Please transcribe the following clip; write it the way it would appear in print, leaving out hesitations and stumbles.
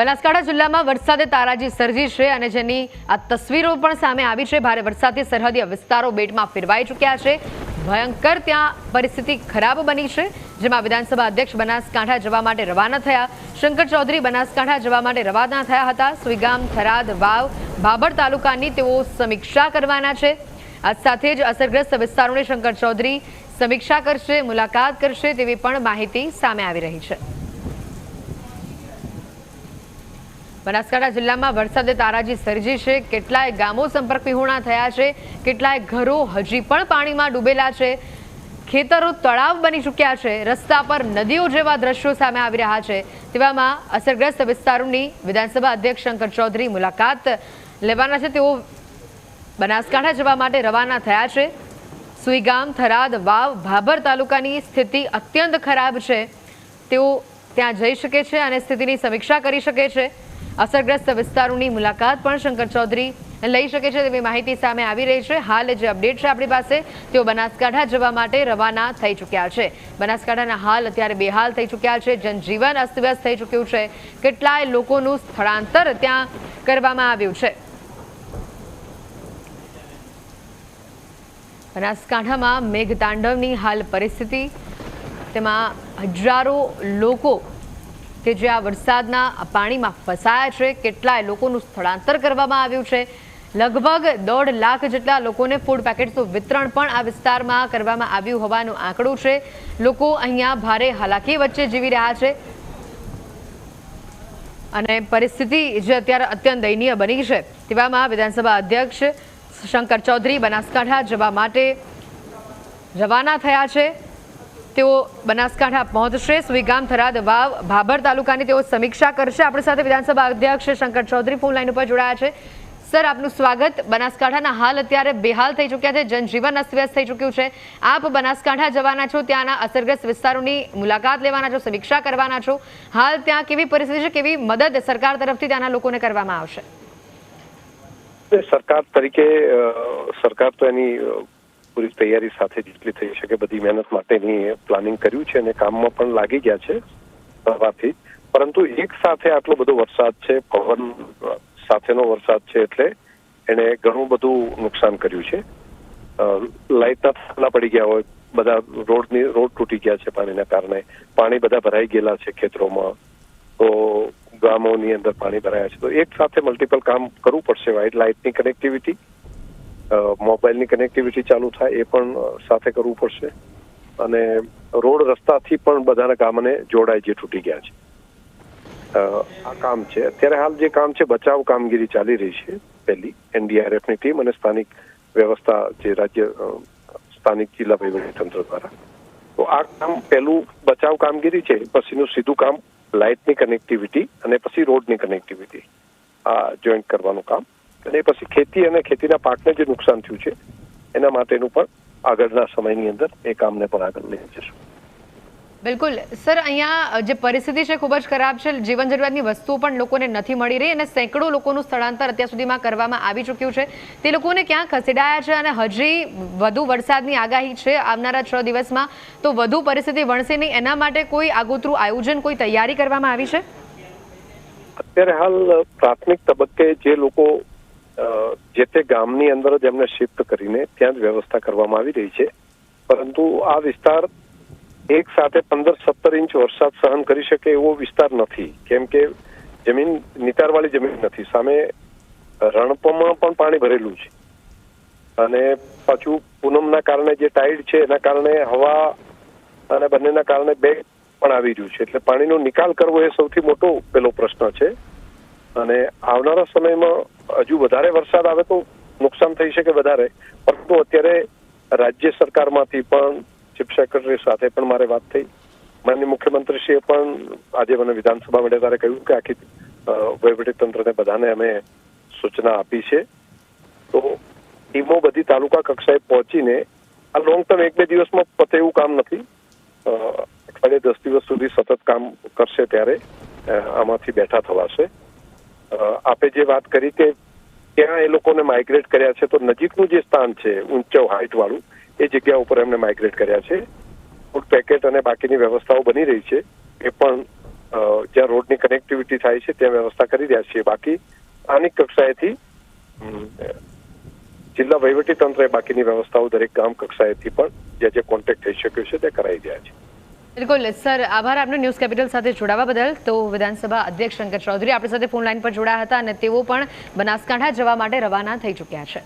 બનાસકાંઠા જિલ્લામાં વરસાદે તારાજી સર્જી છે અને જેની આ તસવીરો પણ સામે આવી છે। ભારે વરસાદથી સરહદી વિસ્તારો બેટમાં ફેરવાઈ ચૂક્યા છે। ભયંકર ત્યાં પરિસ્થિતિ ખરાબ બની છે, જેમાં વિધાનસભા અધ્યક્ષ બનાસકાંઠા જવા માટે રવાના થયા। શંકર ચૌધરી બનાસકાંઠા જવા માટે રવાના થયા હતા। સુઈગામ, થરાદ, વાવ, ભાભર તાલુકાની તેઓ સમીક્ષા કરવાના છે। આ સાથે જ અસરગ્રસ્ત વિસ્તારોની શંકર ચૌધરી સમીક્ષા કરશે, મુલાકાત કરશે તેવી પણ માહિતી સામે આવી રહી છે। બનાસકાંઠા જિલ્લામાં વરસાદે તારાજી સર્જી છે। કેટલાય ગામો સંપર્ક વિહોણા થયા છે, કેટલાય ઘરો હજી પણ પાણીમાં ડૂબેલા છે, ખેતરો તળાવ બની ચૂક્યા છે, રસ્તા પર નદીઓ જેવા દ્રશ્યો સામે આવી રહ્યા છે। તેવામાં અસરગ્રસ્ત વિસ્તારોની વિધાનસભા અધ્યક્ષ શંકર ચૌધરી મુલાકાત લેવાના છે। તેઓ બનાસકાંઠા જવા માટે રવાના થયા છે। સુઈગામ, થરાદ, વાવ, ભાભર તાલુકાની સ્થિતિ અત્યંત ખરાબ છે। તેઓ ત્યાં જઈ શકે છે અને સ્થિતિની સમીક્ષા કરી શકે છે। અસરગ્રસ્ત વિસ્તારોની મુલાકાત પણ શંકર ચૌધરી લઈ શકે છે તેવી માહિતી સામે આવી રહી છે। હાલ જે અપડેટ છે આપણી પાસે, તેઓ બનાસકાંઠા જવા માટે રવાના થઈ ચૂક્યા છે। બનાસકાંઠાના હાલ અત્યારે બેહાલ થઈ ચૂક્યા છે, જનજીવન અસ્તવ્યસ્ત થઈ ચૂક્યું છે, કેટલાય લોકોનું સ્થળાંતર ત્યાં કરવામાં આવ્યું છે। બનાસકાંઠામાં મેઘતાંડવની હાલ પરિસ્થિતિ, તેમાં હજારો લોકો કે જે આ વરસાદના પાણીમાં ફસાયા છે, કેટલાય લોકોનું સ્થળાંતર કરવામાં આવ્યું છે। લગભગ 1.5 લાખ જેટલા લોકોને ફૂડ પેકેટ્સનું વિતરણ પણ આ વિસ્તારમાં કરવામાં આવ્યું હોવાનું આંકડું છે। લોકો અહીંયા ભારે હાલાકી વચ્ચે જીવી રહ્યા છે અને પરિસ્થિતિ જે અત્યારે અત્યંત દયનીય બની છે। તેવામાં વિધાનસભા અધ્યક્ષ શંકર ચૌધરી બનાસકાંઠા જવા માટે રવાના થયા છે। તેઓ બનાસકાંઠા પહોંચશે। સુઈગામ, થરાદ, વાવ, ભાભર તાલુકાની તેઓ સમીક્ષા કરશે। આપણી સાથે વિધાનસભા અધ્યક્ષ શંકર ચૌધરી ફોન લાઈન ઉપર જોડાયા છે। સર, આપનું સ્વાગત। બનાસકાંઠાના હાલ અત્યારે બેહાલ થઈ ચૂક્યા છે, જનજીવન અસ્તવ્યસ્ત થઈ ચૂક્યું છે। આપ બનાસકાંઠા જવાના છો, ત્યાંના અસરગ્રસ્ત વિસ્તારોની મુલાકાત લેવાના છો, સમીક્ષા કરવાના છો। હાલ ત્યાં કેવી પરિસ્થિતિ છે, કેવી મદદ સરકાર તરફથી ત્યાંના લોકોને કરવામાં આવશે? સરકાર તરીકે સરકાર તો એની પૂરી તૈયારી સાથે જેટલી થઈ શકે બધી મહેનત માટેની પ્લાનિંગ કર્યું છે અને કામમાં પણ લાગી ગયા છે સવારથી। પરંતુ એક સાથે આટલો બધો વરસાદ છે, પવન સાથેનો વરસાદ છે, એટલે એને ઘણું બધું નુકસાન કર્યું છે। લાઇટના થાંભલા પડી ગયા હોય, બધા રોડ તૂટી ગયા છે પાણીના કારણે, પાણી બધા ભરાઈ ગયેલા છે ખેતરોમાં, તો ગામોની અંદર પાણી ભરાયા છે। તો એક સાથે મલ્ટિપલ કામ કરવું પડશે। વાઇડ લાઇટની કનેક્ટિવિટી, મોબાઈલની કનેક્ટિવિટી ચાલુ થાય એ પણ સાથે કરવું પડશે અને રોડ રસ્તાથી પણ બધાના ગામને જોડાય જે તૂટી ગયા છે। આ કામ છે। અત્યારે હાલ જે કામ છે, બચાવ કામગીરી ચાલી રહી છે। પહેલી NDRFની ટીમ અને સ્થાનિક વ્યવસ્થા જે રાજ્ય સ્થાનિક જિલ્લા વહીવટીતંત્ર દ્વારા, તો આ કામ પહેલું બચાવ કામગીરી છે। પછીનું સીધું કામ લાઇટની કનેક્ટિવિટી અને પછી રોડની કનેક્ટિવિટી, આ જોઈન્ટ કરવાનું કામ, અને પછી ખેતી અને ખેતીના પાકને જે નુકસાન થયું છે એના માટેનું પણ આગળના સમયની અંદર એ કામને પણ આગળ લઈ જશું। બિલકુલ સર, અહીંયા જે પરિસ્થિતિ છે ખૂબ જ ખરાબ છે। જીવન જરૂરિયાતની વસ્તુઓ પણ લોકોને નથી મળી રહી અને સેંકડો લોકોનું સ્થળાંતર અત્યાર સુધીમાં કરવામાં આવી ચૂક્યું છે। તે લોકોને ક્યાં ખસેડાયા છે અને હજી વધુ વરસાદની આગાહી છે આવનારા 6 દિવસમાં, તો વધુ પરિસ્થિતિ વણસે નહીં, એના માટે કોઈ આગોતરું આયોજન, કોઈ તૈયારી કરવામાં આવી છે? અત્યારે હાલ પ્રાથમિક તબક્કે જે લોકો જે તે ગામની અંદર જ એમને શિફ્ટ કરીને ત્યાં જ વ્યવસ્થા કરવામાં આવી રહી છે। પરંતુ આ વિસ્તાર એક સાથે 15-17 ઇંચ વરસાદ સહન કરી શકે એવો વિસ્તાર નથી, કેમ કે જમીન નિતારવાળી જમીન નથી, સામે રણપમાં પણ પાણી ભરેલું છે અને પાછું પૂનમના કારણે જે ટાઈડ છે એના કારણે હવા અને બંનેના કારણે બેગ પણ આવી રહ્યું છે, એટલે પાણીનો નિકાલ કરવો એ સૌથી મોટો પેલો પ્રશ્ન છે। અને આવનારા સમયમાં હજુ વધારે વરસાદ આવે તો નુકસાન થઈ શકે વધારે, પરંતુ અત્યારે રાજ્ય સરકારમાંથી પણ ચીફ સેક્રેટરી સાથે પણ મારે વાત થઈ। માનનીય મુખ્યમંત્રીશ્રીએ પણ આજે મને વિધાનસભા મળ્યા ત્યારે કહ્યું કે આખી વહીવટીતંત્રને બધાને અમે સૂચના આપી છે, તો ટીમો બધી તાલુકા કક્ષાએ પહોંચીને આ લોંગ ટર્મ 1-2 દિવસમાં પતે એવું કામ નથી, અઠવાડિયે 10 દિવસ સુધી સતત કામ કરશે ત્યારે આમાંથી બેઠા થવાશે। આપે જે વાત કરી કે ત્યાં એ લોકોને માઇગ્રેટ કર્યા છે, તો નજીકનું જે સ્થાન છે ઊંચો હાઇટ વાળું, એ જગ્યા ઉપર એમને માઇગ્રેટ કર્યા છે। ફૂડ પેકેટ અને બાકીની વ્યવસ્થાઓ બની રહી છે, એ પણ જ્યાં રોડની કનેક્ટિવિટી થાય છે ત્યાં વ્યવસ્થા કરી રહ્યા છીએ. બાકી સ્થાનિક કક્ષાએથી જિલ્લા વહીવટી તંત્રએ બાકીની વ્યવસ્થાઓ દરેક ગામ કક્ષાએથી પણ જે કોન્ટેક્ટ થઈ શક્યો છે તે કરાઈ રહ્યા છે. બિલકુલ સર, આભાર આપનો ન્યૂઝ કેપિટલ સાથે જોડાવા બદલ. તો વિધાનસભા અધ્યક્ષ શંકર ચૌધરી આપણી સાથે ફોન લાઈન પર જોડાયા હતા અને તેઓ પણ બનાસકાંઠા જવા માટે રવાના થઈ ચૂક્યા છે.